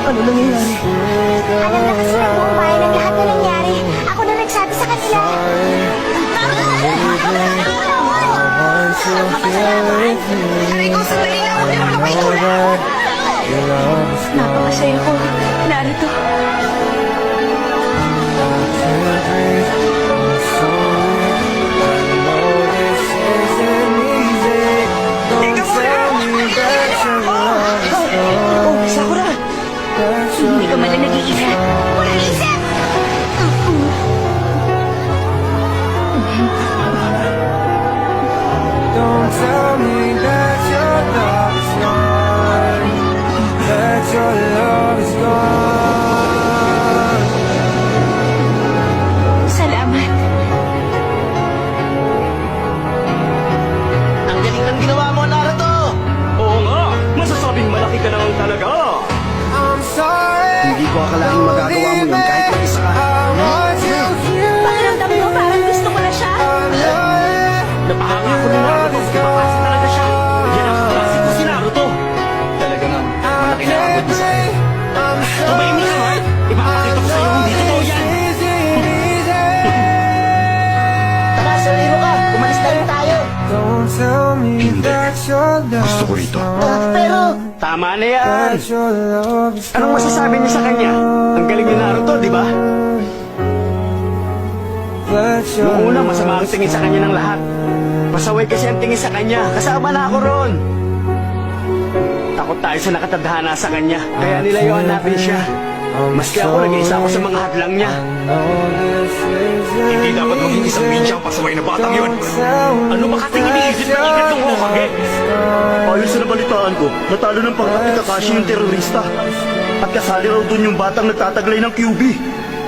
Ano nangyayari? Alam na kasi ng buong bayan ang lahat na nangyari. Ako na nagsabi sa kanila. Aray ko, sandali lang. Hindi naman ako itula. Napakasaya ko. Narito. Oh, Sakura! Hindi ka man lang nag-iisip. Walang isip! Don't tell me that your love is gone, that your love is gone. Salamat. Ang galing ng ginawa mo, Naruto! Oo nga, masasabing malaki ka naman talaga. I'm sorry. Hindi ko akalaing magagawa mo yun kahit mag-isa ka. I want you here. Pakiramdam ko parang gusto ko na siya. Napakangako ni Naruto, ipapasa talaga siya. Yan ang klase ko si Naruto. Talaga nga, malaki na agad niya sa akin. I'm Tumahimik ka, Mark. Ipapakita ko sa'yo, hindi totoo yan. Tara, saliro ka! Umalis na rin tayo! Don't tell me that your love Gusto ko rito. Pero, Tama na yan. that your love is Anong masasabi niya sa kanya? Ang galing ni Naruto, di ba? that your Noong una, masama ang tingin sa kanya ng lahat. Pasaway kasi ang tingin sa kanya. Kasama na ako ron. Takot tayo sa nakatadhana sa kanya. Kaya nilayuan natin siya. Maski ako, nag-iisa ako sa mga hadlang niya. Hindi dapat maging isang ninja ang pasaway na batang yun. Ano ba kasing iniisip ng ingat ng Hokage? Ayon sa nabalitaan ko, natalo ng pangkat ni Kakashi yung terorista. At kasali raw dun yung batang nagtataglay ng QB.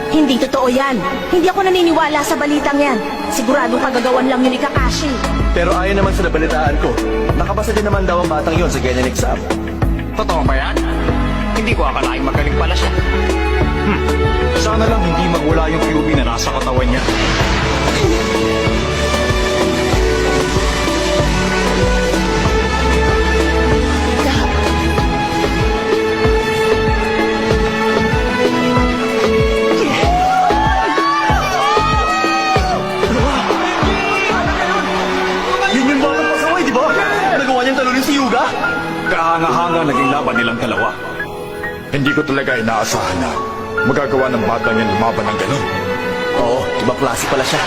Hindi totoo yan. Hindi ako naniniwala sa balitang yan. Siguradong kagagawan lang yun ni Kakashi. Pero ayon naman sa nabalitaan ko, nakabasa din naman daw ang batang yon sa Genin exam. Totoo ba yan? Hindi ko akalaing magaling pala siya. Sana lang hindi magwala yung QB na nasa katawan niya. Yun yung batang pasaway, di ba? Nagawa niyang talunin si Yuga? Kahanga-hanga naging laban nilang dalawa. Hindi ko talaga inaasahan na magagawa ng batang yan lumaban ng ganun. Oo, ibang klase pala siya.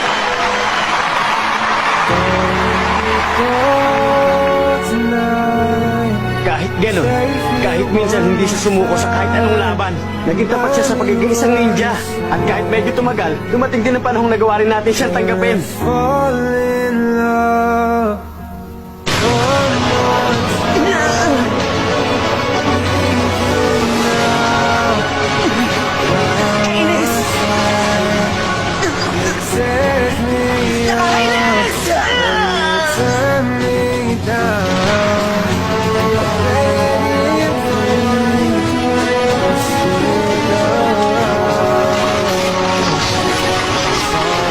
Kahit ganun, kahit minsan hindi siya sumuko sa kahit anong laban, naging tapat siya sa pagiging isang ninja. At kahit medyo tumagal, dumating din ang panahong nagawa rin natin siyang tanggapin. fall in love. Take me out, turn me down.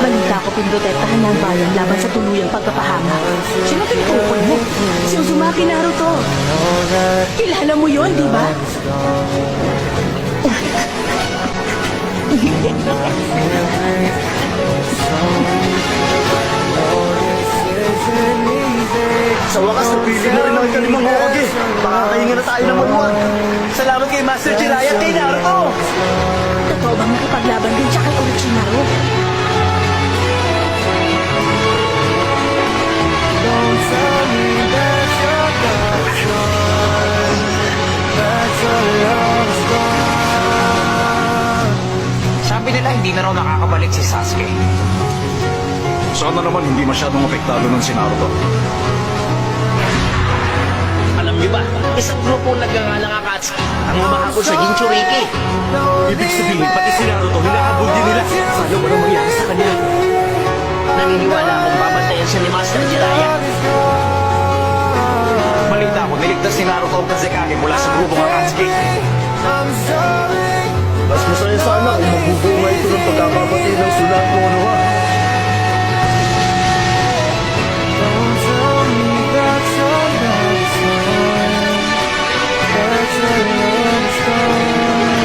Balita ko pinrotektahan na ang bayan laban sa tuluyang pagkapahama. Sino tinutukoy mo? Si Uzumaki Naruto. Kilala mo yon, di ba? Sa wakas, napili na rin ang ikalimang Hokage. Makakahinga na tayo ng maluwag. Salamat kay Master Jiraiya at kay Naruto! Totoo bang nakipaglaban din siya kay Orochimaru? Don't tell me that your love is gone, that your love is gone. Sabi nila hindi na raw nakakabalik si Sasuke. Sana naman hindi masyadong apektado nun si Naruto. Alam niyo ba, isang grupo nagngangalang Akatsuki ang humahabol sa Jinchuriki. Ibig sabihin, pati si Naruto, hinahabol din nila. Sana walang mangyari sa kanya. Naniniwala akong babantayan siya ni Master Jiraiya. Balita ko, niligtas si Naruto ang Kazekage mula sa grupong Akatsuki. I'm sorry. Mas masaya sana kung magbubunga ito ng pagkakapatid ng sulat mo, ano ha? Don't tell me that your love is gone, that your love is gone.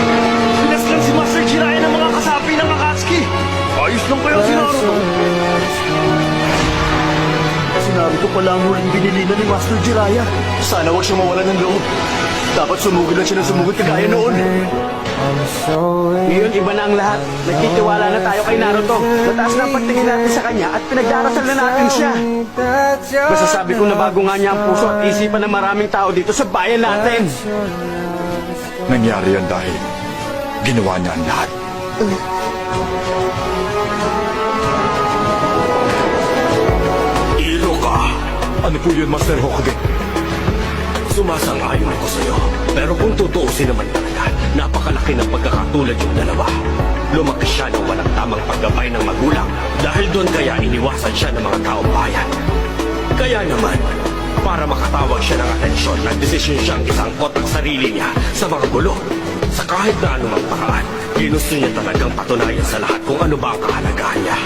pala ang huling binilinan ni Master Jiraiya. Sana huwag siya mawalan ng loob. Dapat sumugod lang siya ng sumugod kagaya noon. I'm so Ngayon, iba na ang lahat. Nagtitiwala na tayo kay Naruto. Mataas na ang pagtingin natin sa kanya at pinagdarasal na natin siya. Masasabi ko na bago nga niya ang puso at isipan ng maraming tao dito sa bayan natin. Nangyari yan dahil ginawa niya ang lahat. Iro ka! Ano po yun, Master Hokage? Sumasang-ayon ako sa'yo. Pero kung tutuusin naman talaga, napakalaki ng pagkakatulad yung dalawa. Lumaki siya ng walang tamang paggabay ng magulang dahil doon kaya iniwasan siya ng mga taong bayan. Kaya naman, para makatawag siya ng atensyon, nagdesisyon siyang isangkot ang sarili niya sa mga gulo. Sa kahit na anumang paraan, ginusto niya talagang patunayan sa lahat kung ano ba ang kahalagahan niya.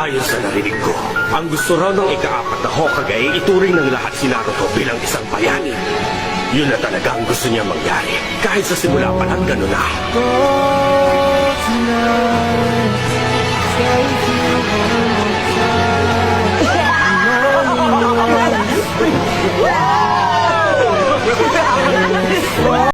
Ayon sa narinig ko, ang gusto raw ng ika-4 na Hokage ay ituring ng lahat si Naruto bilang isang bayani. Yun na talaga ang gusto niya mangyari, kahit sa simula pa lang gano'n na.